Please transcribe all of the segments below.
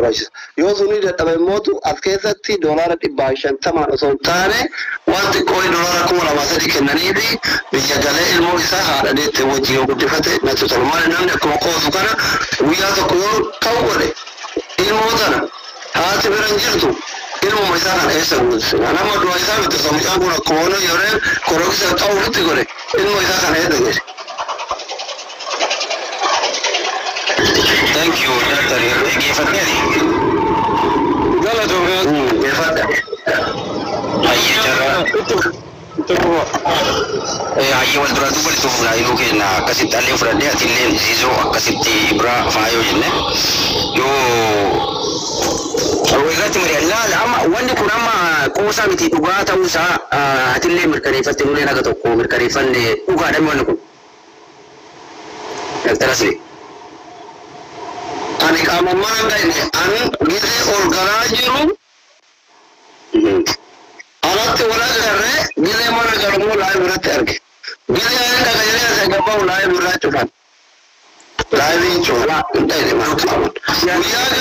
براشة يوزوني ده موتو أذكرتي دولار تبايشان تمام أصلا تاني وانت كوي دولار كم ولا ما تدري كنني دي بيجعله الموسى هذا ده توجيه وكتفته نتوصلمان نحن كم قوس كنا ويا تقول كوره الموتنا هذا برنجرتو الموسى هذا إيش الموسى أنا ما دوا إيش بتسمي أقول كونه يورين كروكس أو بتقوله الموسى هذا هذا Thank you, Doctor. Gifadni. Gala dong. Gifadni. Ayy cara. Itu. Ayy wal dura tu balik tu mulai lu kena kasih tali frade atilin zizo kasih tibra fayo jenne. Yo. Awalnya mari Allah lama wandi kurama kusa miti uga ta usa atilin merkarifat nule naga to ko merkarifan ne uga da wani ku. Doctor asli. Ani kamu mana ini? An gizi organizing. Alat orang kerja, gizi mana kerja mulai berarti. Gizi yang tak kerja saya kau mulai berarti kan. Lain coba, ini mana kamu? Ya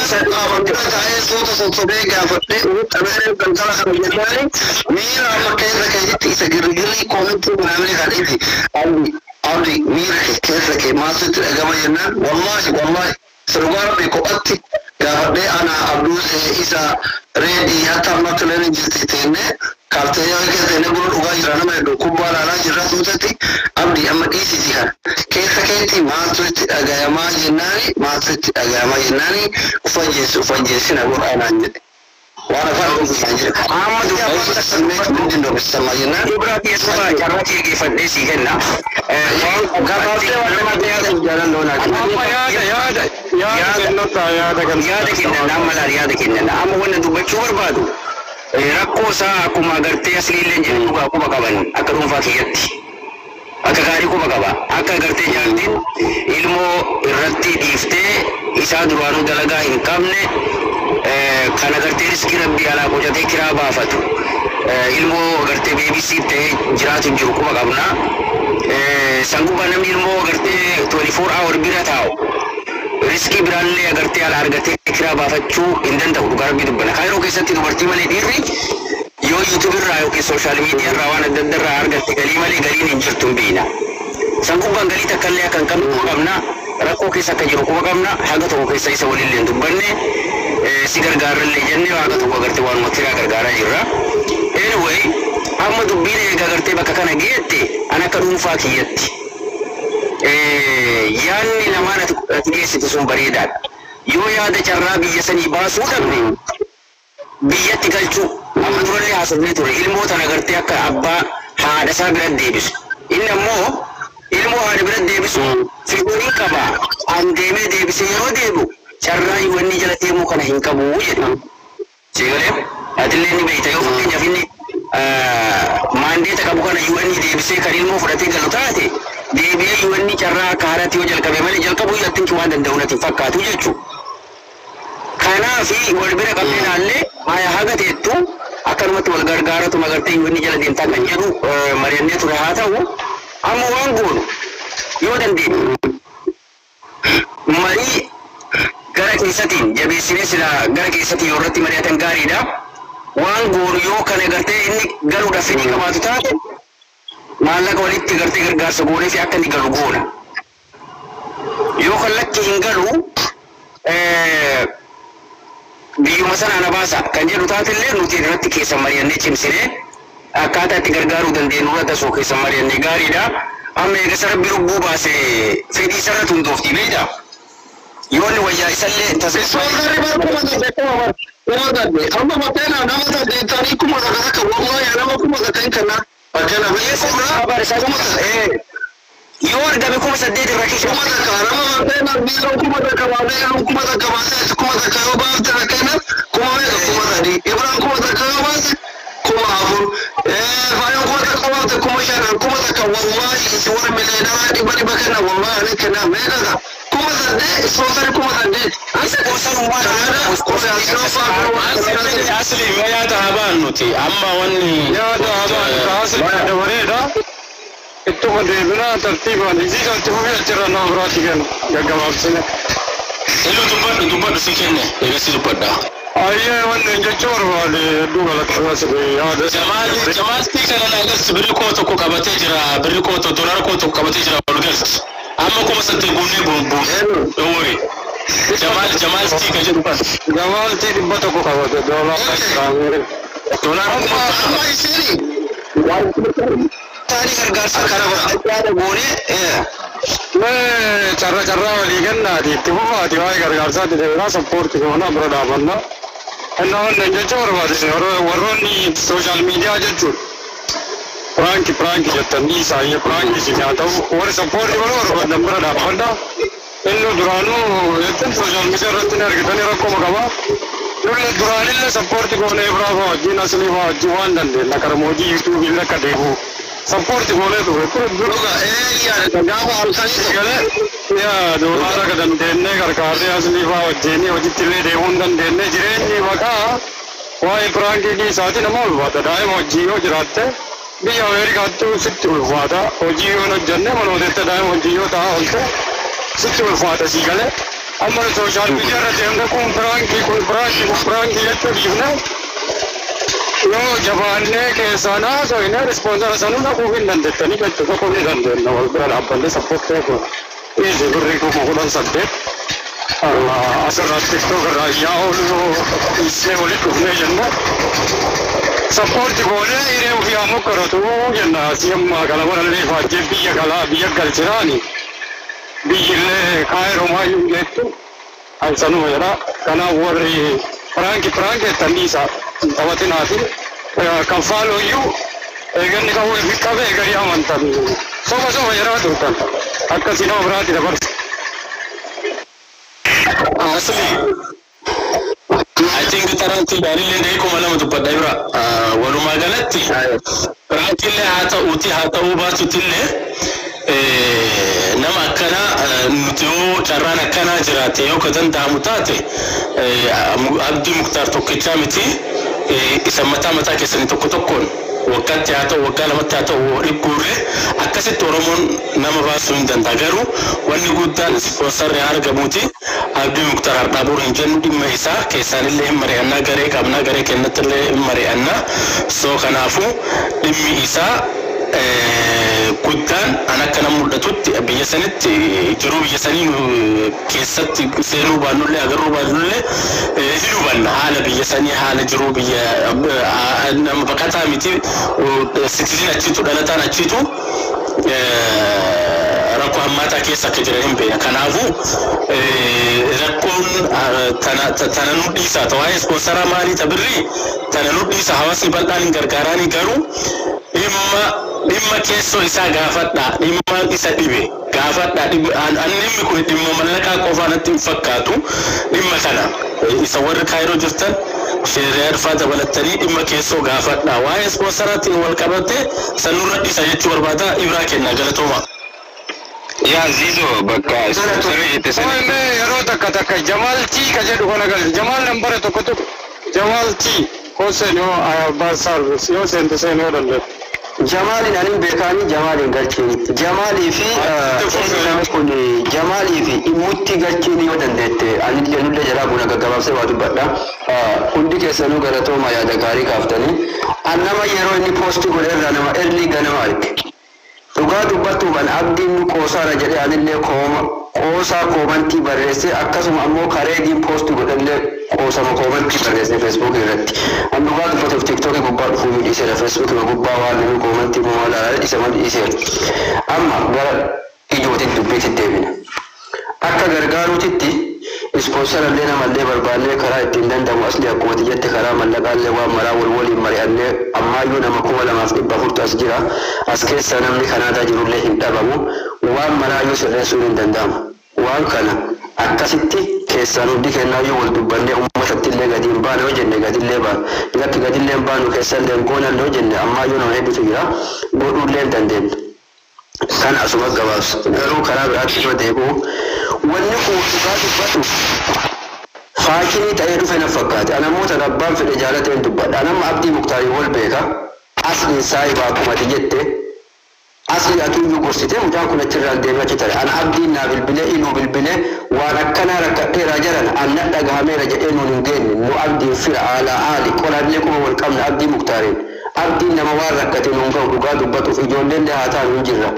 saya kamu kita saya suatu bega berarti. Tapi kan kalau kamu jadi, mira makai kerja itu segera komen tu mana kali ini. Audi mira kerja masuk agama yang wallahi. Seruar berkoati, gawade anak Abdul Isa ready hatta matulani jititene, kartanya kita ini belum ugai rana mereka kubur rana jirat mutati, abdi amat isi jihad. Kita kenti matut agama jenani, ufanjesi na gua ananje. Wana faham ufanjesi. Ahmad Ufanjesi semek mungkin dong sama jenani. Ibrahim semua cara ciri fandesi kena. Kalau saya wala mati jalan dona. Yaada kenna nama la yaada kenna amma wannan duba ciwar badu rakko sa kuma garte aslilin jin duba kuma gaban aka rumfa kiyatti aka gari kuma gaba aka garte jaldin ilmo irratti difte isa duranu dalaga hin kamne kana garte riski rabbi ala ko jate kira bafatu ilmo garte BBC te jiratu jiru kuma gabna sangu banam ilmo garte 24 hour birataw riski biralle agartee ala argatee kira baafachuu hin danda'u garbi dubbana kaayiroo keessatti dubartii malee dhiirri yoo YouTube irraa yookiin social media irraa waan adda addaa argatte galii malee galiin hin jirtu hin beekna sangubbaan galii takka illee kan qabna rakkoo keessa akka jiru kuma qabna haga tokko keessa isa walillee dubbanne si gargaarallee jennee haga tokko agartee waan matiraa gargaaraa jirra anyway amma dubbiin eega agartee bakka kana geette an akka dhuunfaa kiyyatti yaanni namaan ati geessitu sun bareedaadha. Yoo yaada carraa biyya sanii baasuu dhabne biyyatti galchuu amma durallee haasofnee ture ilmoota agartee akka abbaa haadha isaa bira deebisu. Inni ammoo ilmoo haadha bira deebisu fiigorii qaba. An deemee deebisee yeroo deebi'u carraa wanni jala deemuu kana hin qabu jedha. Seegalee atillee ni beekta yoo fakkeenyaaf inni maandeeta qabu kana wanni deebisee kan ilmoo fudhatee galu taate deebi'ee wanni carraa kaarati yoo jalqabe malee jalqabuu yattinki waan danda'u natti fakkaatu jechuudha. Kanaafi wal bira qabnee naallee maaya haga teettu akkanumatti wal gargaaratu magartee wanni jala deemtaa kan jedhu mari'annee ture haa ta'u amma waan goonu yoo dandeenye marii gara keessatiin jabeessinee sila gara keessatiin yoo irratti mari'atan gaariidha. Waan goonu yoo kana gartee inni galuudhaaf fedhii qabaatu taate maallaqa walitti gartee gargaarsa goonee fi akka inni galu goona. Yoo kallatti hin galu biyyuma sanaa na baasa kan jedhu taatellee nuti irratti keessan mari'annee cimsinee akkaataa itti gargaaruu dandeenyu irratti asoo keessan mari'annee gaariidha. Amma eegasa rabbi lubbuu baase fedhii sararatu hin tooftii beektaa. Yoo inni wayyaa isallee amma mateena nama saddeettanii kuma akka wallahi nama kuma akka kana bakana yoo argame kuma saddeet irra keessa kuma akka nama mateena biiroo kuma akka waabee kuma akka baasee kuma akka yoo baafte rakena kuma sadii ibrahim kuma akka yoo baase kuma afur faayoo kuma akka baafte kuma shan kuma akka wallahi isi warra mileedhaa dhibba kana wallahi ani kana meeqa kuma saddeet soosari kuma saddeet isa kuusanummaa asli ma yaada habaan nuti amma wanni yaada habaan asli yaada bareeda ittuma deebinaa tartiibaan isiisa itti fufii achirra nama biraatti kennu gaggabaabsine Elu dubbadhu si kenne eegasi dubbadha. Ayyee wannan jechuun waali duuba lakkaasa yaada. Jamaal kana nagas birri koo tokko qabatee jira birri koo tokko dolara koo tokko qabatee jira walgalsi. Amma kuma satte gunnee buun dowori. Jamaal ka jedhu kan. Jamaal dhibba tokko qabate Dolara amma isini. Tani gargaarsa kana goone carraa walii kennaati itti fufaati waa'ee gargaarsaatti deebiraa sappoorti goona bira dhaabanna. Wannan jechuun barbaade warroonni sooshaal miidiyaa jechuun piraanki jettanii isaanii piraanki isin haa ta'u warri sappoorti wal barbaadan bira dhaabbadha. Inni duraanuu jettan sooshaal miidiyaa irratti ni argitanii rakkoo qaba. Nulle duraanillee sappoorti goonee biraa fa'aa wajjin aslii fa'aa wajjin waan dandeenye karamoojii yuutuubii akka deebi'u. Sappoorti goonee ture gaafa halkanii galee doolaara ka dandeenye gargaarree aslii fa'aa wajjin hojiitti illee deemuu hin dandeenye jireenyi maqaa waa'ee piraankiii isaatii nama ulfaata daa'ima hojii yoo jiraatte biyya Ameerikaatti sitti ulfaata hojii yoo hojjenne manooteette daa'ima hojii yoo ta'a oolte sitti ulfaata sii galee amma sooshaal miidiyaa irra deemne kun piraanki jechuu dhiifne yoo jabaannee keessaa naasooyne rispoonsara sanuu dhaquu hin dandeettanii jechuu tokko ni dandeenya wal bira dhaabbanne sappoortee kun dhiisi birrii kuma 18 asirratti tiktook irraa yaa oolu dhiisee walitti dhufnee jenna sappoorti goonee hiree ofii haa mokkoratu jenna asii amma galamarallee faajjee biyya galchiraani biyyillee kaayiroomaayuu jettu ansanuma jedha kanaaf warri piraanki ettan dhiisa taphatinaati kan faaloyyuu eeganni qabee garii amantan soba jedhaa turtan akkasii nama biraatti dabarsa. I think taranti dalillee dee kuma lama dubbadha bira walumaa galatti piraankiillee haa ta'uu baatutillee nama akkana nuti yoo carraan akkanaa jiraate yoo ka danda'amu taate Abdii Muktaar tokkichaa miti isa mataa keessanii tokkoon waggaatti haa ta'u waggaa lamatti haa ta'u dhibbuurree akkasitti Oromoon nama baasuu hin danda'a garuu wanni guddaan ispoonsarri argamuuti Abdii Muktaar Hardhaabur hin jennu dhimma isaa keessaanillee hin mari'annaa garee qabnaa garee kennattillee hin mari'annaa soo kanaafuu dhimmi isaa guddaan an akka nama mul'atutti biyya sanitti jiruu biyya sanii keessatti seenuu baannullee agarruu baannullee hin hubanna haala biyya sanii haala jiruu biyya nama baqataa miti sitizin achiitu dhalataan achiitu rakkoo hammaataa keessa akka jiran hin beekna kanaafuu rakkoon tana nu dhiisaa ta'aa ispoonsaraa maalii tabirrii tana nu dhiisa hawaasni bal'aan hin gargaaraanii garuu dhimma keessoo isaa gaafadha dhimma isa dhibe gaafadha dhimmi kun dhimma mallaqaa qofaanatti hin fakkaatu dhimma kana isa warri kaayiroo jirtan sheeriyaa dhufaa dabalattanii dhimma keessoo gaafadha waa'ee ispoonsaraatiin wal qabate sanurra dhiisa jechuu barbaada Ibraa kennaa galatooma. Yaa Zizo bakka ispoonsarii itti sani. Yeroo takka Jamaal T ka jedhu kana gal Jamaal nambara tokko Jamaal T kooseen yoo bas service yoo seente seen yoo dandeettu. Jamaalin anin beekanii Jamaalin galchini. Jamaalii fi kun Jamaalii fi immutti galchini yoo dandeette anillee nullee jalaa buna gaggabaabsee waa dubbadha. Hundi keessanuu galatooma yaada gaarii kaaftanii. Annama yeroo inni poostii godhe irraa nama erlii ganama arge. Dhugaa dubbattuudhaan abdiin qoosaara jedhee anillee qoosaa koomantii barreesse akkasuma ammoo kareediin poostii godhallee qoosama koomantii barreesse feesbuuk irratti. An dhugaa dubbatuuf tiktookii gubbaa dhufuu midhiiseera feesbuukii gubbaa waan inni koomantii maalaa isa madhiiseera. Amma gara ijootiin dubbiitti deebina. Akka gargaaruutitti ispoonsarallee namallee barbaannee karaa ittiin danda'amu asli akkuma jette karaa mallaqaallee waan maraa waliin mari'annee ammaayyuu nama 2,400 as jira as keessa namni kanaadaa jirullee hin dhabamu waan maraayyuu sirreessuun hin danda'amu waan kana akkasitti keessaan hundi kennaayyuu wal dubbannee uummatattillee gadi hin baane yoo jenne gadillee baana lakki gadillee hin baanu keessallee hin goonallee yoo jenne ammaayyuu nama hedduutu jira godhuullee hin dandeenye. Kan asuma gabaabsa garuu karaa biraatti yoo deebi'u wanni kun dhugaa dubbatu faashinii ta'ee dhufe na fakkaate anamoota rabbaan fedhe jaalateen dubbadha anamma Abdii Muktaarii wal beeka asliin isaa ibaa kumati jette أصلي أتوي قصتي مجا كنا ترى الدنيا كتير أنا عبدي نابل بله إنه بالبله وأنا كنا ركعت رجلا أنا نجها رجع إنه نجين إنه عبدي في على عالي كل أبليكم والكم عبدي مختارين عبدي نما وركعت نونجا وقعد وبتو في جولين ده هذا نجرا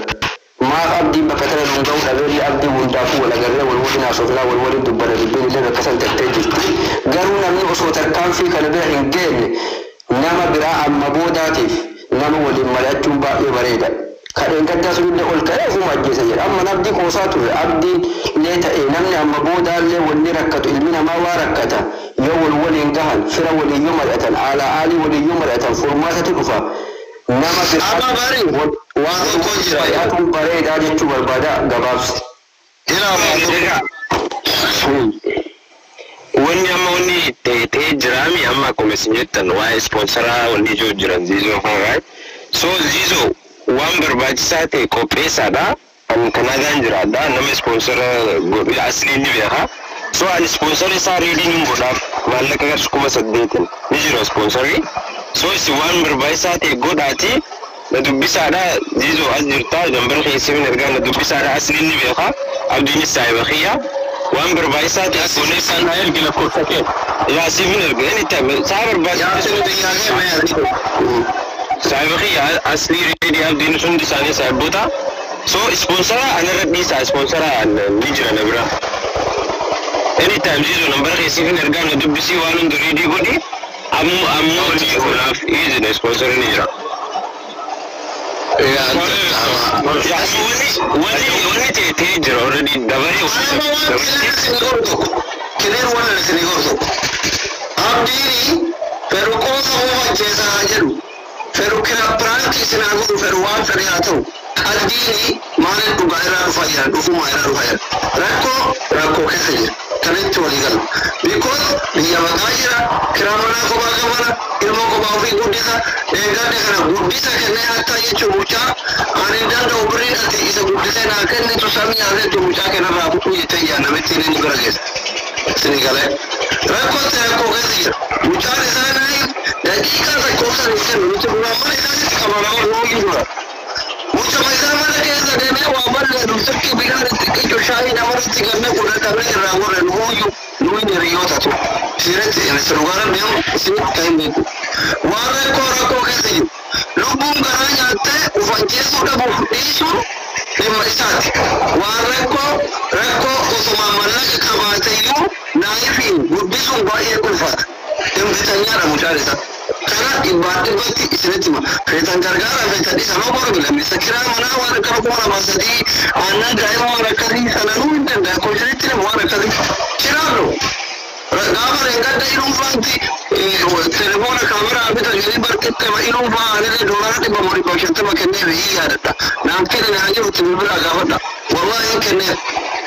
ما عبدي بكتر نونجا ولا عبدي وندافع ولا غيره والولد ناسوفلا والولد دبر البين اللي بكسر تكتيج قالوا نمني أصوات كان في كلبه إنجين نما براء مبوداتي نما ولي ملأتهم بقى بريدة كأن قد سود الكلام ما جزير أما نبدي قوسات عبدي ليت نمني أما بودا اللي ولي ركته المنا ما وركته يوم ولي انتهى فر ولي يوم الأتن على عالي ولي يوم الأتن فرماسة الكفا نما في أما باري وهذا كوجرا يأتون بريد هذا تشوف البداء جبابس هنا ما wani amma wani ta jirami amma kuma sun yi tanwa sponsora wani jo jiran zizo right so zizo wan barbaci sate ko pesa da an kana ganjira da na mai sponsor gobe asli ne ha so an sponsor sa reading goda mallaka ga kuma saddetin ni jiro sponsori so si wan barbaci sate godati na dubbi sada zizo azirta dan barki sai ne ga na dubbi sada asli ne ha abdini sai bakhiya وان بربايسات يكوني سنة يلقي لكوتك يا سيفن الجاني تام سافر بس سافري أصلي ريدي أب دين سند ساني سافبوتا so sponsor أنا ردي سا sponsor أنا نيجي أنا برا any time زيزو نمبر خيسيفن الجان ندبسي وانو دريدي بودي أمو ولي خلاف إيزن sponsor نيجرا wani te jira already da bari كلين ولا سنيغورسو أبديني فروكون هو جزا هجرو فروكنا برانكي سناغو فروان فرياتو أبديني مالك بغيرا رفايا رفو مايرا رفايا راكو كسجر كنت وليغل because هي مغايرا كرامنا كباغمانا ilmu kebawi gudisa, dengan dengan gudisa kena hatta ye cuaca, ane dan dobri nanti isa gudisa nak kena tu sami ada cuaca kena rabu tu ye tanya nama sini ni berages, sini kale. Rakot saya kau kasih, cuaca di sana ni, dan jika saya kau sana ni, cuaca berapa ni sana si kamera orang juga. Cuaca macam mana ke sana ni, awal ni rusak ke biar ni cuaca ini nama si kerana kuda tabrak ragu ragu lui ni rio satu. Siret ini serugaran dia sini kain beku. Warna kau kasih. Lubung garanya te ufanjir sudah buhisu lima isat. Warna kau usuma malak kamata yu naifin budisu bayi kulfat. Yang bertanya ada mujarisa. Karena ibadah isret cuma. Kereta gargara kereta di sana baru bilang. Bisa kira mana warna kau mana masa di anak gaya warna kari sana lu indah. Kau jadi tidak warna kari. Kira lo. Gambar yang ada ilmu fanti, telefon kamera abis tu jadi berkata ilmu fan ada dolar di bawah di bawah kita makan ni iya ada. Nampak ni hanya untuk beberapa gambar. Wallahi kena.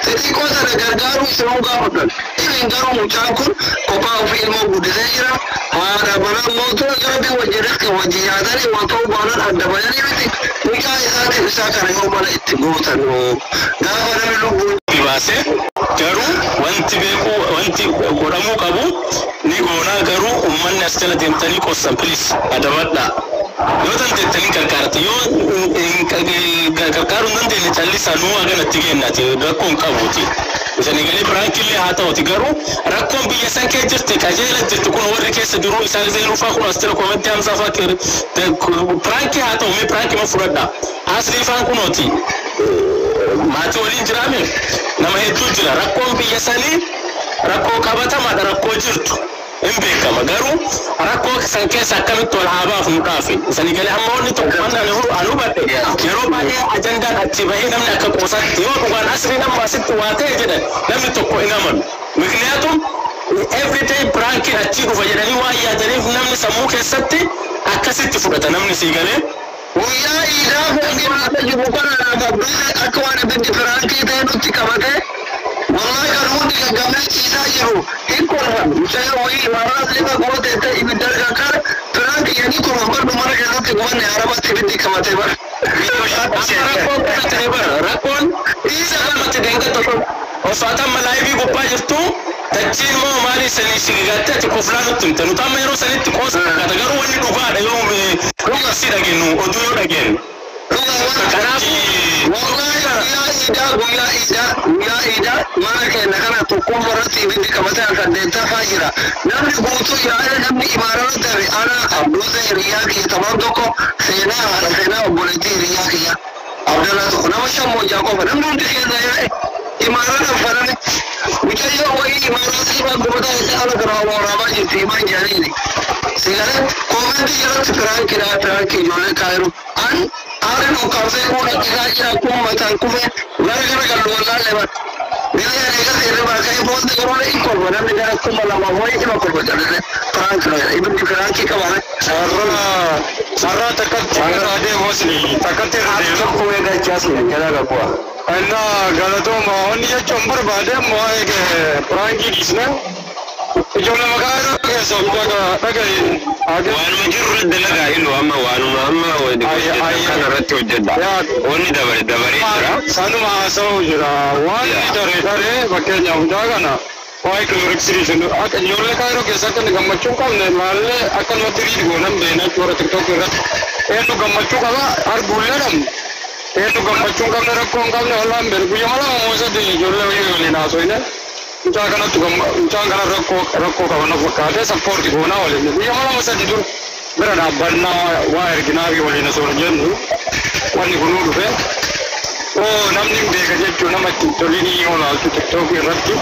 Jadi kau sana gargaru semua gambar. Ini gargaru muncakun, kau bawa ilmu budaya jera. Ada mana motor jadi wajib ke wajib ada ni waktu mana ada banyak ni mesti. Muncak itu bisa kerana kau mana itu gotan. Gambar ni lu base garu wanti goramu kabu ni gona garu umman astela tentani ko samplis adawadda yotan tentani karkarati yo karkaru nan de tali sanu aga natige nati rakon kabuti isani gali brankili hata wati garu rakon bi yasan ke jirte kajela jirte kun wori ke saduru isani zai rufa kun astela ko menti amsa fakir pranki hata me pranki mafurada asli fan kunoti mati wali jirame nama hedu jira rakon biya sani rakko kabata ma rakko jirtu imbe kama garu rakko sanke sakami tol haba fu kafi sani gale amma woni to manna ne huru alubate yaro ba ya ajanda atibai namna ka kosa yo ko gan asri nam masit wate jeda namni to ko inaman mikliyatum every day branki atigo fajani wa ya darif namni samuke satti akasitti fudata namni sigale ويا إذا فهمنا تجيب كنا نقبل أكوان بنت فرانكي تانو تكمته والله كانوا تكمل إذا يرو هيكونا مشاهير وين مرات لما قلت إنت يبدأ كار فرانكي يعني كل عمر بمرة كذا تقول نعرف تبدي كمته بر rakon isa kan mati denga to o fata malai bi go pajto tachin mo mali sani sigata ti ko flano tuntanu tamero sani ti ko kata garu wani duga da yo me ruga sida genu o duyo da gen ruga Ida mana keenya kana tokkoon irratti ibiddi qabatee akka deettaa faajira namni guutuu yaa'ee namni imaarata ta'e ana abduusa hiriyaa kiyya taphaan tokko seenaa haadha seenaa obboleettii hiriyaa kiyya abdalaa tokko nama shammoojaa qofa namni hundi keessa yaa'e imaarata uffatame mucayyoo wayii imaarata ibaa gubataa isaa ala garaa waraabaa jirti himaan jaaniini sigalee koomentii jalatti firaankii ijoollee kaayiru an Ari no kafe kuna kikaja kuma tankume gara gallo wallahi ba bila ya ga sai ba kai bonde garo ne ko ba nan da kuma la ma wai ina ko da ne frank no ibn frank ka ba sarra takat sarra de hosni takat de ko ga chasni kala ga ko anna galato ma onni ya chombar ba de mo ke frank disna ijoollee magaalaa keessa dhagahin waanuma jirru dalagaa ilu amma kana irratti hojjedha wanni dabaree jira sanuma haasa'uu jira waan daree fakkeenyaaf hundaa kana waa'ee kiloriksirii akka ijoollee kaayiroo keessa akka gammachuu qabne maallee akkanumatti riidi goonan beena warra tiktook irratti eenyu gammachuu qaba arguullee dhabne eenyu gammachuu qabne rakkoo hin qabne wallaan beenu guyyaa mala moosadde ijoollee waliin haasofne Ucaan kana rakkoo qaban fakkaatee sappoortii goonaa waliin guyyaa mala masadi dur bira dhaabbannaa waa erginaa fi waliin osoo jennu wanni kunuu dhufe namni hin beeka jechuu nama itti tolinii olaaltu tiktook irratti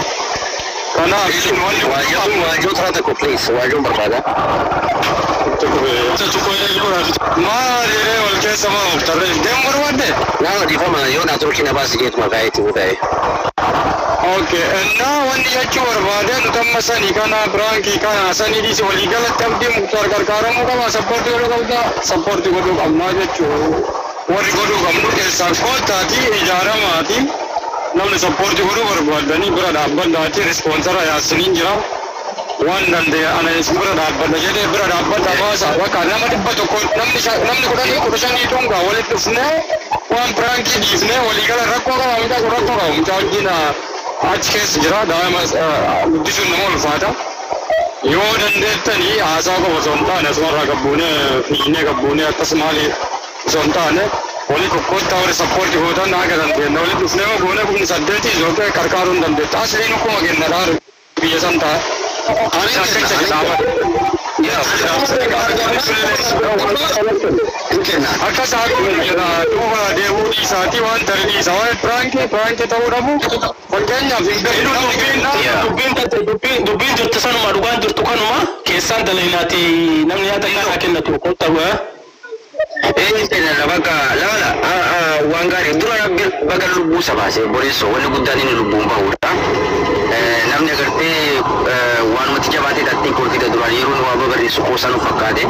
kanaaf wanni waajjoo taraa tokko please waajjoon barbaada. Maaliiree wal keessa maa oftarree deemu barbaadde? Nama dhiifama yoo naa turkii na baasi jeetuma kaayetti buudha'e. Okay, now when you get your burden, come Sani Kana, Branki Kana, Sani is Oligala, Tamdim, Karkaram, support your support to go to Amnaja. What you go to Gamu is Sakotati, Jaramati, now the support you go over Dani Brada, Bandati, sponsor Yasinja, one and the Anas Brada, but the Jedi Brada, but the Vasa, Wakanamati, but the Kushani Tunga, what it is now, one Branki is now Oligala Rakora, Jagina. आज के सिजरा दायम मुद्दिशु नमोल फाटा यो दंडेत नहीं आशा को वसंता ने स्मरा कबूने फीने कबूने तस्माली वसंता ने ओली को कोटा और सपोर्ट होता ना के दंडे नोली उसने वो गोने कुछ सद्देती जो के करकारुन दंडे तासली नुको मगे नरार बियसंता आने से किताब Akka saat jira duba deewudi saati waan tarbii sawaa pranke ta'uu dhabu fakkeenyaaf dubbiin jirtu sanuma dhugaan jirtu kanuma keessaan dalaginaati namni yaada isaa kennatu qottawa bakka lala waan gaarii dura bakka lubbuu sabaase boreessoo wanni guddaan inni lubbuun bahudha namni agartee waanumatti jabaatee dhattee kolfite duraan yeroo waa babarreessu qoosanu fakkaate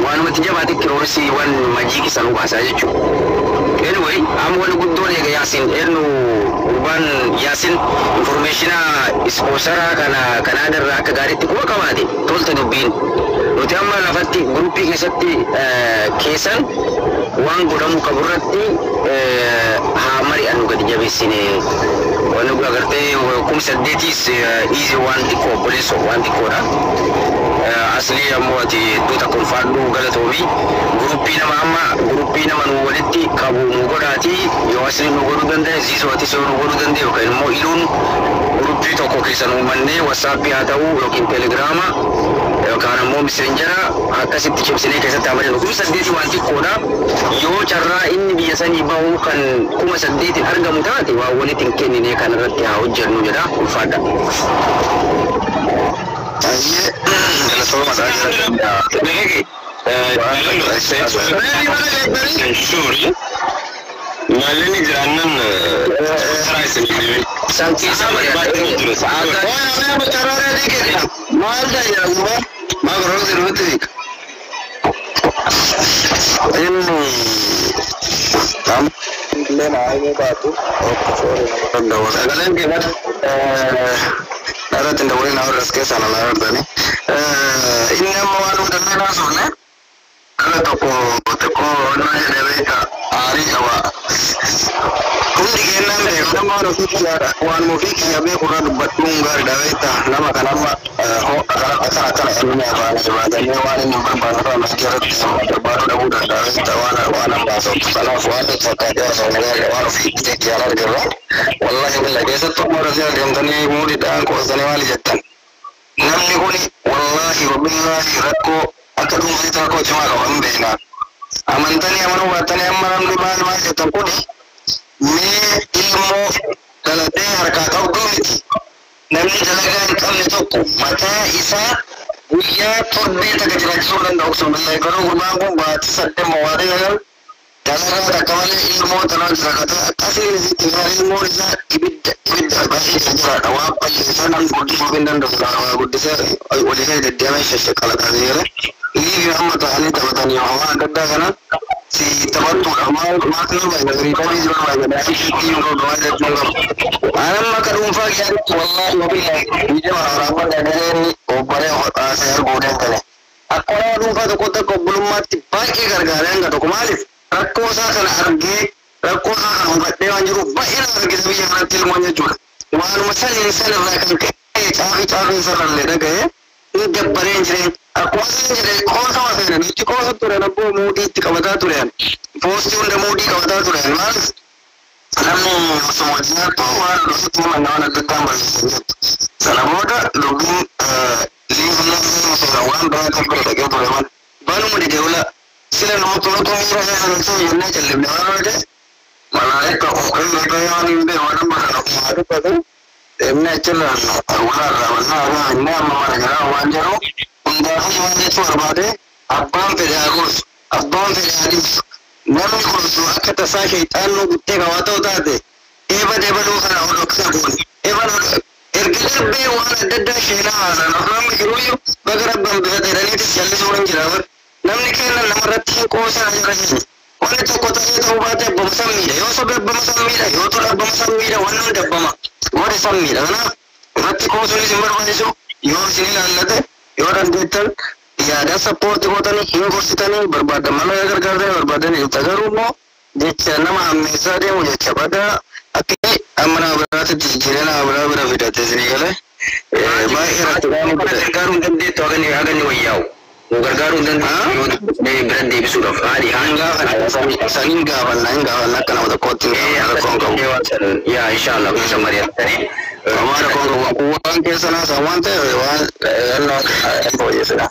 waanumatti jabaatee kiroorsii waan majii kisan ubaasaa jechuudha. Anyway, I'm one good donor Yasin Ernu Urban Yasin information sponsora kana raka gariti ko kamati tolta dubin utama lafati grupi kesatti kesan wan godamu kaburati ha mari anu gadi jabisine wanu agarte kum saddetis easy one diko police one dikora asli amwati duta konfadu galatomi grupi na manu walitti kabu mugodati yo asli mugodu dande ziso ati so mugodu dande o kan mo ilun grupi to ko kesan manne whatsapp ya tawu lokin telegrama yo kana mo messenger akasitti chepsine kesata amare no kum saddeti wanti koda yo charra inni biyasani bawu kan kuma saddeti arga mutati wa walitin kenine kan ratti ha hojjannu jeda ufada aye dala so ma da Sorry. Malini jiraannan saraa isin dhibee. Sankiisa malee dura sa'a. Waan amma carraan dhigee maal tajaajila maa garuu sirriitti dhig. Inni tam illee naayee baatu. Sagaleen keenya irratti ndawwee naa warra keessa na laardani. Inni amma waan hundee naasofne. Kalau toko na jedhamee أريكوا كل كنا من ما نفيك يا وان مفيك يا بيك ورد بتمون غير دويتا لما كلام هو أكثر إلنا بعدين وان نمبر بعد ما كيرت بعد دبود دويتا وانا باسو خلاص وانا تكاد وانا فيك تجارة جرا والله بالله جالس تمر زي جمدني مودي دان كوزني والي جتن نمني كوني والله وبالله ركو أكدوم في تاكو جماعة أمبينا أمانتني أمانو باتني أمانو لبان ما جتن كوني mee ilmoo dhalatee harkaa qabduu miti namni dalagaa hin qabne tokko mataa isaa guyyaa torbee takka jiraachisuu danda'u sunillee garuu gurbaan kun baatii 8 mo'aatee gagal dalagaa takka malee ilmoo tanaan sakata akkasiin isitti ilmoon isaa ibidda baay'ee jiraadha waan balleessaa namni guddisuu hin danda'u guddisee waliin deddeemee shashaqalataa jira liivi amma ta'anii taphatanii waan adda addaa kana si tabattuudha maal kana baay'ee tabii jiru baay'ee yoo do'aa jechuudha anamma ka dhuunfaa keessatti wallaahi wabillahi ija waraabaa dhaga'eenni obbaree hodhaasee arguudhaan kale akka nama dhuunfaa tokko tokko obbulummaatti baay'ee gargaaree hanga tokko maaliif rakkoo isaa kana argee rakkoo isaa kana hubadhee waan jiruuf baay'ee nama argisa biyya kanatti ilmoon jechuudha waanuma saniin sanirraa kan ka'e caafii isarrallee dhaga'ee ni dabbareen jireen akkuma isin jedhe koosa waseenan itti koosa turen abboo muudii itti qabataa turen poostii hunda muudii qabataa turen maaliif namni osoo wajjinaattu waan dhufatti himanna waan adda addaan balleessan jettu sana booda lubbuun liifillee waan biraa tokko dhaqee ture man banuma dideewla sila nama tolatu miira keessatti jennee callimne waan oode malaayika oqillee waan hin bee waan amma kana dubbatu emne achirraan walaarraa wallaaraa inni amma mara garaa waan jedhu hundaafuu waan jechuu barbaade abbaan fedhe haa gorsu abbaan fedhe haa dhibsu namni gorsu akka tasaa shayxaannoo guttee qabaa ta'u taate eeba deebaluu kana hodhoksa goone eeban erga darbee waan adda addaa sheenaa haasan afraamma jiruuyyuu baga rabban bifa jedhaniitis jallisuu hin jira bar namni kennan namarratti hin qoosan jira hin wanni tokko ta'ee ta'uu baate abbama sammiidha yoo sobe abbama sammiidha yoo tole abbama sammiidha wanni hundi abbama warri sammiidha kanaaf irratti qoosuunis hin barbaachisu yoo isin ilaallate yoo dandeettan yaada sappoorti gootanii hin gorsitanii barbaadan mana gargaartanii barbaadanii dhufta garuu immoo jecha nama ammeessaa deemu jecha badaa akka amma nama biraatti jijjiiree nama biraa bira fidate isinii galee baay'ee rakkoon gargaaruun dandeettu haganni wayyaa'u nu gargaaruun dandeettu bira deebisuudhaaf haali hanga saniin gaafanna akka nama tokkootti rakkoon qabu yaa inshaallah kunuunsa mari'attanii waan rakkoon qabu waan keessa naasan waan ta'e waan hin fooyyessidha.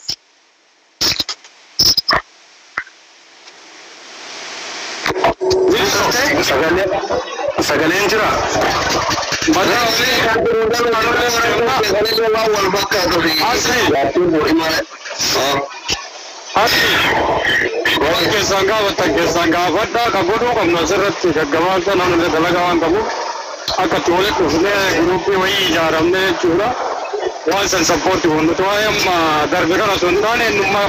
Sagaleen jira. Keessaan gaafadhaa kan godhuu qabnu asirratti gaggabaasa namni dalagaa waan qabu akka itti walitti dhufnee guruppii wayii ijaaramnee jechuudha. Waan san sappoorti hunduutu waa'ee amma darbe kana osoo hin taane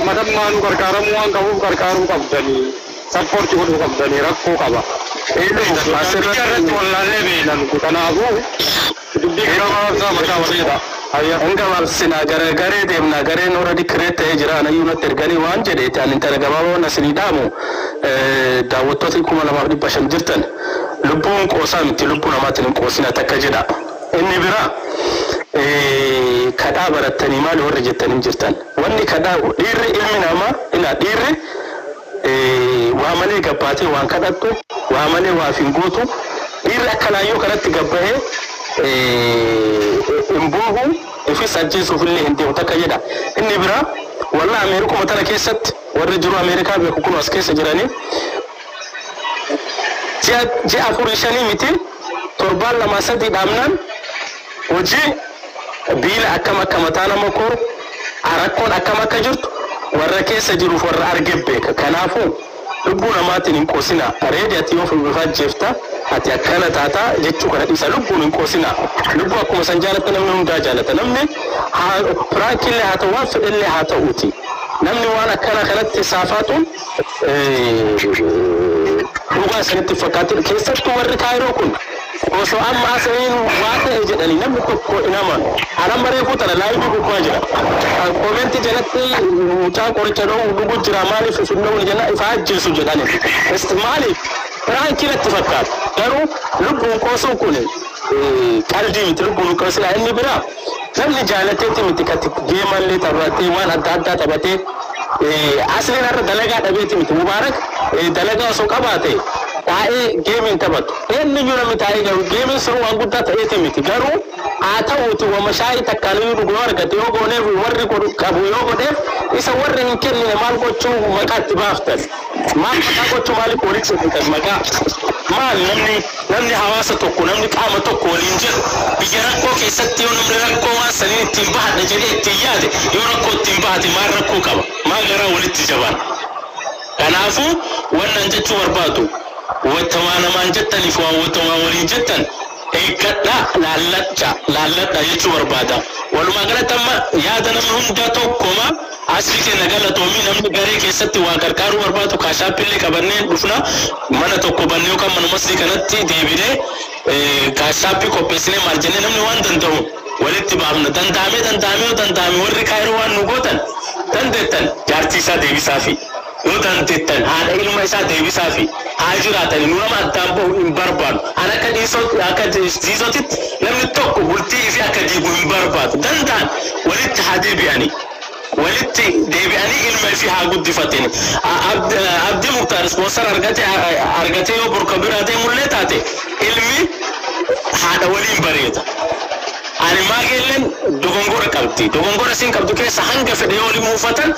matammaa nu gargaaramuu waan qabuuf gargaaruu qabdanii sappoorti godhuu qabdanii rakkoo qaba. Asirratti wallaalee beelan kanaafuu dubbii gabaabsaa mataa waliidha. Hanga marsina garee deemna gareen already create ta'ee jira anayyuu natti erganii waan jedheeti ani intala gabaabaa waan asinii dhaamu daawwattoota 2500 jirtan lubbuun qoosaa miti lubbuu namaatiin hin qoosina takka jedha. Inni bira kadhaa barattanii maali warri jettanii jirtan wanni kadhaa dhiirri ilmi namaa ina dhiirri waa malee gabbaatee waan kadhattu waa malee waa fin gootu dhiirri akkanaayyoo kanatti gabbahee imbuuhu ifis ajjeesuuf illee hin deemu takka jedha. Inni bira walla Ameerikuma tana keessatti warri jiru Ameerikaa beeku kun as keessa jiranii ji'a 4-5 miti 7-2 dhaabnaan hojii biila akkam akka mataa nama kooru rakkoon akkam akka jirtu warra keessa jiruuf warra arge beeka. Kanaafuu lubbuu namaatiin hin qoosina reedi ati yoo fulbifaa jeefta ati akkana taataa jechuu kana dhiisa lubbuun hin qoosina. Lubbuu akkuma san jaalatta namni hundaa jaalata namni piraankiillee haa ta'u waan fedhellee haa ta'uuti namni waan akkana kanatti saafaatuun dhugaa isanitti fakkaatu keessattuu warri kaayiroo kun osoo amma asaniin waa ta'e jedhanii namni tokko inama haram maree fuutana laayifii gubbaa jira koomenti jalatti mucaa qoricha dhuguu jira maaliif sunnoon jenna ifa ajjeesu jedhani maaliif firaankii natti fakkaata garuu lubbuun qoosuu kun qalbii miti lubbuun qoosuu inni biraa namni jaalateetti miti katti geemallee taphatee waan adda addaa taphatee asliin har'a dalagaa dhabeetti miti mubaarak dalagaa osoo qabaate taa'ee geemiin taphatu inni iyyuu namni taa'ee garuu geemiin sun waan guddaa ta'eeti miti garuu haa ta'uuti wama shaayii takkaan iyyuu dhuguu argate yoo gooneef warri qabu yoo godheef isa warri hin kennine maal gochuu maqaa itti baaftan maal maqaa gochuu maaliif walitti seetan maqaa maal namni hawaasa tokko namni qaama tokko waliin jiru biyya rakkoo keessatti yoo namni rakkoo waan saniin ittiin bahadha jedhee ittiin yaade yoo rakkoo ittiin bahate maal rakkoo qaba maal garaa walitti jabaan kanaafuu wannan jechuu barbaadu watamaa namaan jettaniif waan watamaa waliin jettan eeggadha laalladha jechuu barbaada walumaa galatti amma yaada namni hunda tokkoma asli kenna galatoomii namni garee keessatti waa gargaaruu barbaadu kaashaappillee qabannee dhufna mana tokko bannee yookaan manuma asli kanatti deebinee kaashaappii qopheessinee maal jennee namni waan danda'u walitti baafna danda'amee warri kaayiroo waan nu gootan dandeettan jaartii isaa deebisaafi yoo dandeettan haadha ilma isaa deebisaafi haa jiraatani nu nama addaan bahu hin barbaadu an akka diisotitti namni tokko bultii fi akka diigu hin barbaadu danda'an walitti haa deebi'anii ilma fi haa guddifatani abdii muktaar sponsor argatee yoo burka biraatee mullee taate ilmi haadha waliin bareeda ani maageellen dogongora qabdi dogongora siin qabdu keessa hanga fedhe yoo waliin muufatan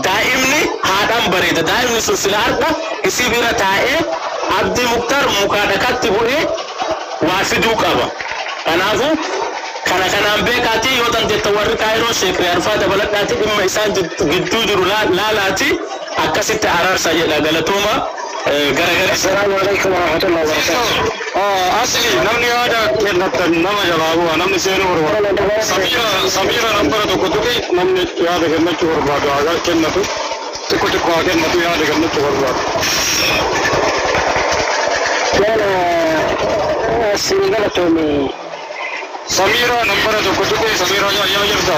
daa'imni haadhaan bareeda daa'imni sun sila har'a isii bira taa'ee abdii muktaar mukaa dhakatti bu'ee waa fiduu qaba kanaafuu kanaan beekaatii yoo dandeetta warri kaayiroo sheekri arfaa dabaladhaati dhimma isaan gidduu jiru laalaati akkasitti araarsa jedha galatooma garagara. Assalaamu alaikum warahmatullahi wabarakatuh. Asli namni yaada kennatan nama jalaabu namni seenuu barbaadu. Samiira nambara tokko tuqi namni yaada kennachuu barbaadu haa kennatu xiqqo haa kennatu yaada kennachuu barbaadu. Yaada asli galatoomii. Samira nambara tokko tuqi Samira yaa jirta.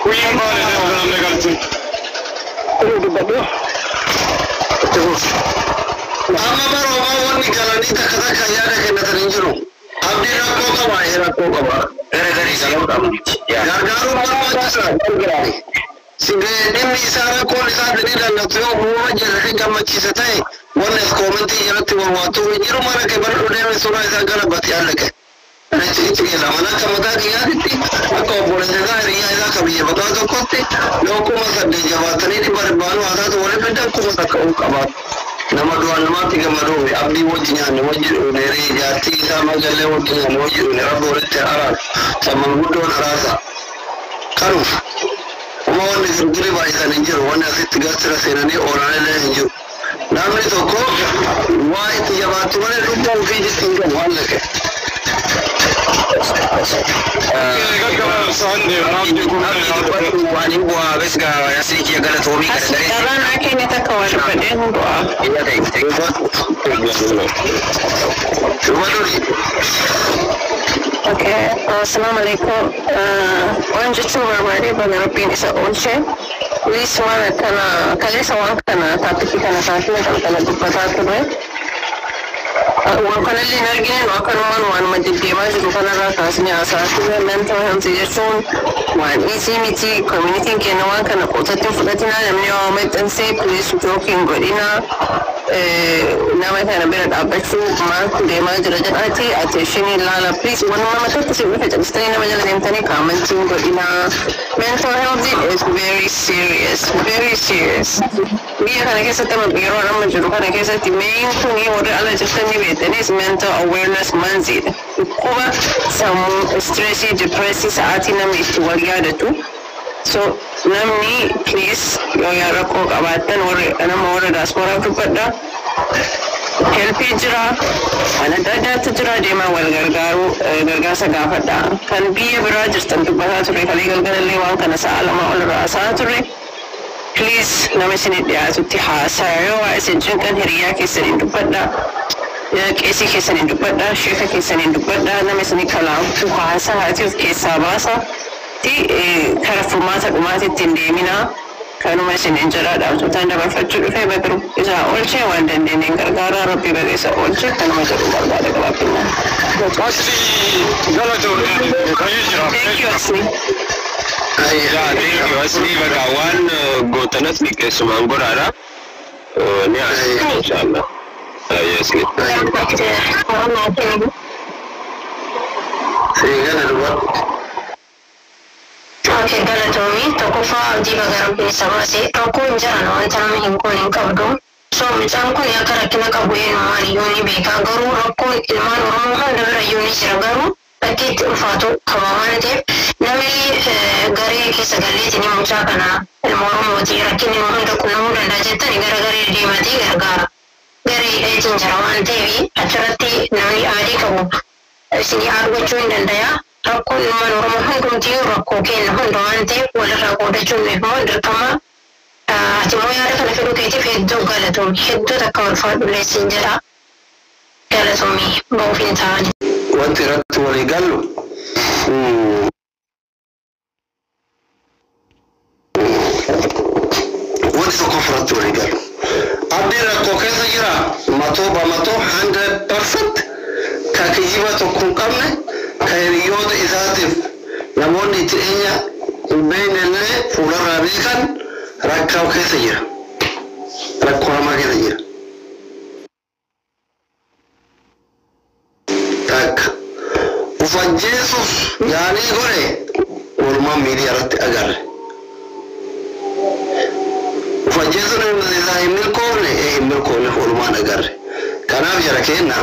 Kuyyaan baale namni galchu. Dubbadhu. amma baroomaa wanni galanii takka yaada kennatan hin jiru abdii rakkoo qaba garagarii galuu qabu gargaaruun barbaachisaa dhimmi isaa rakkoon isaa danii dandatu yoo uumama jedhanii gammachiisa ta'e wanni as koomentii jalatti warwaatu jiru mara kee bara dhudeeme suuraa isaa gara bati allaqe itti geelama akka mataa kiyyaatitti akka obboleessaa hiriyaa isaa akka biyya bataa tokkotti lookuma saddeet jabaatanii dhibba dhibbaanuu haa taatu waliin fidda akkuma takka uu qabaatu nama du'an namaatti gammaduu abdii wajji nyaanne wajji dhuune jaartii isaa magallee wajji nyaanne wajji dhuune rabbi walitti araara samman guddoon araasa kanuuf uma wanni sirgiri baay'isan hin jiru wanni asitti garsira seenanii oolanillee hin jiru namni tokko waa itti jabaattu malee lubbuu ofii jitti hin qabu waan laqe Wani buah bes ga yasi kia gala tomi kan dari. Sekarang akhirnya tak kawan pada yang doa. Iya deh. Okay, assalamualaikum. Orang jujur berbalik pengertian isa once. Please mana kana kalian sawang kana tapi kita nak sakit kalau kita tu وكان اللي نرجين وكان وان مجدي ما جدوا كان راسني أساسا mental health jechuun waan easy miti community keenya waan kana qotatee fudhatina namni waamet ansee please joking godhina nama kana bira dhaabbachuu maaltu deemaa jira jedhati attention ilaala please wanuma nama tokko si dhufe cabsitanii nama jala deemtanii kaamantiin godhina mental health is very serious biyya kana keessatti amma yeroo amma jiru kana keessatti main tuni warri ala jettanii beektanis mental awareness manziidha dhukkuba sammuu stressii depressii sa'aatii namni itti wal yaadatu so namni please yoo yaa rakkoo qabaattan nama warra diasporaa dubbadha helpii jira waan adda addaatti jira deemaa wal gargaarsa gaafadha kan biyya biraa jirtan dubbataa ture kalee galgalallee waan kana sa'a lama ol raasaa ture please nama isin dhiyaatutti haasaa yoo waa isin cinqan hiriyaa keessan dubbadha qeesii keessaniin dubbadha sheeka keessaniin dubbadha nama isinii kalaaftu haasaatiif keessaa baasatti karaa furmaata dhumaatti ittiin deeminaa kanuma isiniin jedhaa dhaabtotaan dabarfachuu dhufee Badru isaa oolchee waan dandeenyeen gargaaraa Rabbii bareessa oolchee kanuma jedhu barbaada gabaabinaan. Asli galatoo kayyuu jira. Thank you Asli. Asli bakka waan gootanas keessumaan godhaadha. Ni asli inshallah. Asli. Seegana duba. Oke galatoomii tokkoffaa abdii bagaraa keessa baasee rakkoon jiran wanta nama hin goone hin qabdu. So mucaan kun akka rakkina qabu eenyummaan iyyuu ni beeka garuu rakkoon ilmaan Oromoo hunda bira iyyuu ni jira garuu bakki itti ulfaatu qaba waan ta'eef namni garee keessa galleetiin mucaa kana ilma Oromooti rakkinni hunda qunnamuu danda'a jettanii gara garee deematee gargaara. Garee dheetiin jira waan ta'eef achirratti namni aadii qabu isinii argachuu hin danda'a. Rakkoon ilmaan Oromoo hundumtiyyuu rakkoo kenna hunda waan ta'eef walirraa qoodachuun immoo dirqama. Ati immoo yaada kana fedhuu keetiif hedduu galatoomii hedduu takka ulfaadhullee siin jedha galatoomii ba'uuf hin ta'ani. Wanti irratti walii gallu wanti tokko irratti walii gallu abdiin rakkoo keessa jira matoo ba matoo 100% ka kijiba tokko hin qabne ka hiriyoota isaatiif namoonni itti dhiyeenya hin beeknellee fuularraa beekan rakkoo keessa jira rakkoo namaa keessa jira. Ufajjeesuuf yaalii godhe walumaa miidiyaa irratti agarre. Ufajjeesuun isaa hin milkoofne walumaan agarre. Kanaaf jara kenna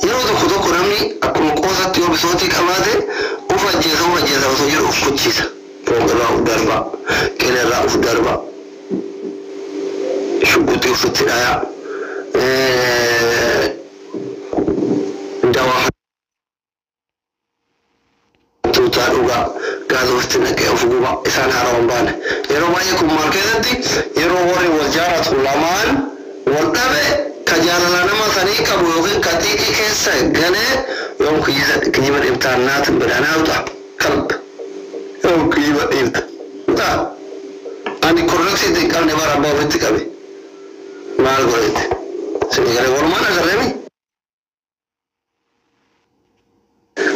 yeroo tokko tokko namni akkuma qoosatti yoo bisootii qabaate ufajjeesa osoo jedhu uf kuchisa. Foonqirraa uf darba, qelerraa uf darba, shugguxii ufitti dhayaa, dawaa tuutaa dhugaa gaazii ofitti naqee of guba isaan haarawan baane. Yeroo baay'ee kun maal keessatti yeroo warri wal jaalatu lamaan wal dhabe ka jaalala nama sanii qabu yookiin ka xiiqii keessa galee yoom kijiba dhibtaan naatin bidhanaa uta kalb yoom kijiba dhibta uta ani korreksii itti qabne bara abbaa ofitti qabe maal godhete sini galee walumaan agarreemi.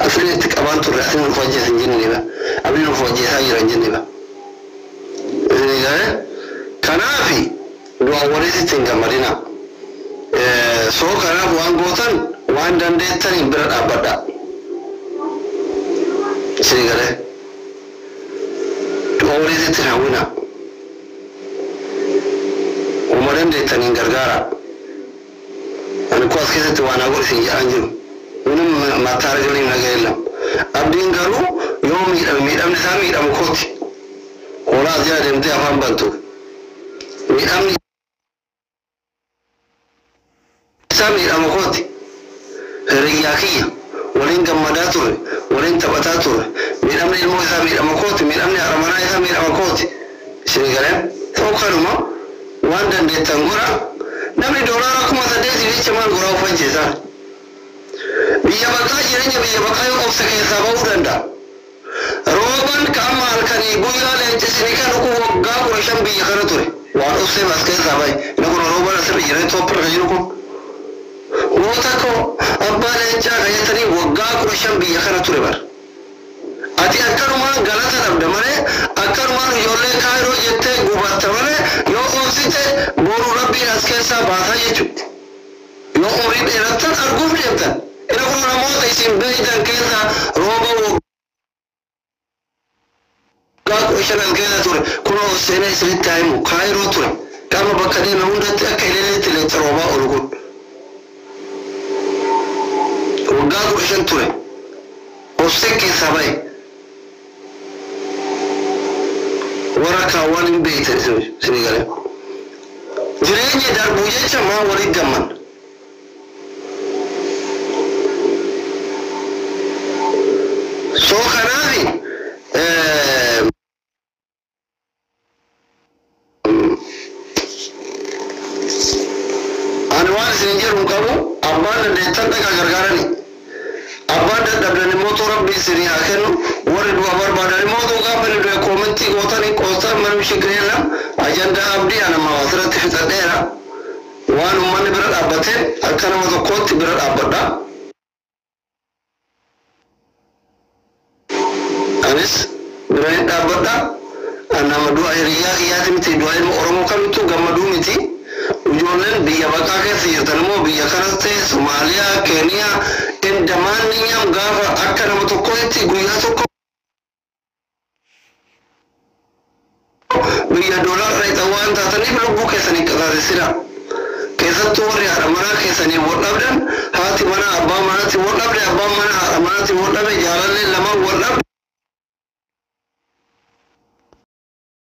Asli itti qabaan turre asli nuuf hojjetan jenne ba abli nuuf hojjetaa jiran jenne ba kanaafi du'a walitti hin gammadina soo kanaaf waan gootan waan dandeettaniin bira dhaabbadha isin galee du'a walitti hawwina uma dandeettaniin gargaara ani ko as keessatti waan agor isin jedhan jiru minum matar gani nagayla abdin garu yomi midam ni sami dam koti wala ja dem te afam bantu midam ni sami dam koti riyakiya walin gamada tur walin tabata tur midam ni mo sami dam koti midam ni aramana sami dam koti sinigale to kanuma wanda de tangura nami dolara kuma sadesi ni chaman gura fanje sa biyya bakkaa jireenya biyya bakkaa yoo obsa keessaa ba'uu danda'a. Rooban qaama halkanii guyyaa leencisanii kan dhuguu waggaa 15 biyya kana ture. Waan obsee as keessaa bahe. Inni kun rooban asirra jiree Itoophiyaa kan jiru kun. Goota koo abbaa leencaa kan jettanii waggaa 15 biyya kana ture bara. Ati akkanumaan galata dhabda malee akkanumaan ijoollee kaayiroo jettee gubatta malee yoo obsite boru rabbiin as keessaa baasaa jechuudha. Yoo umrii dheerattan arguuf deemtan. Ina kun namoota isin beeytan keessa rooba waggaa 15 keessa ture kunoo seenaa isinitti haayimu kaayiroo ture qaama bakka deeme hundatti akka ililleetti leenca roobaa oolu kun waggaa 15 ture obsee keessaa bahe warra kaawwan hin beeytan isinii galee jireenya darbuu jecha maa walitti gamman. So kanafi ani waan isin jedhu qabu abbaan سري أكنو ورد وبر بدل موضوع قبل ده كومنتي قطني قطر من مشكلة أجندة أبدي أنا ما وصلت في تديرا وأنا من برد أبتين أكنا ما تقول برد أبدا أنس برد أبدا أنا مدوا إريا إياتي متي دوا المؤرم كم تو جم مدوا متي وجولن بيا بكا كثير تنمو بيا كرستة سوماليا كينيا إن دمان نيام غافا أكنا ما تقول تي غويا تقول بيا دولار ريتوان تاتني بلوكو كسني كذا سيرا كذا توري أرمانا كسني ورنابدن هاتي منا أبا منا تي ورنابد أبا منا أرمانا تي ورنابد جالن لما ورناب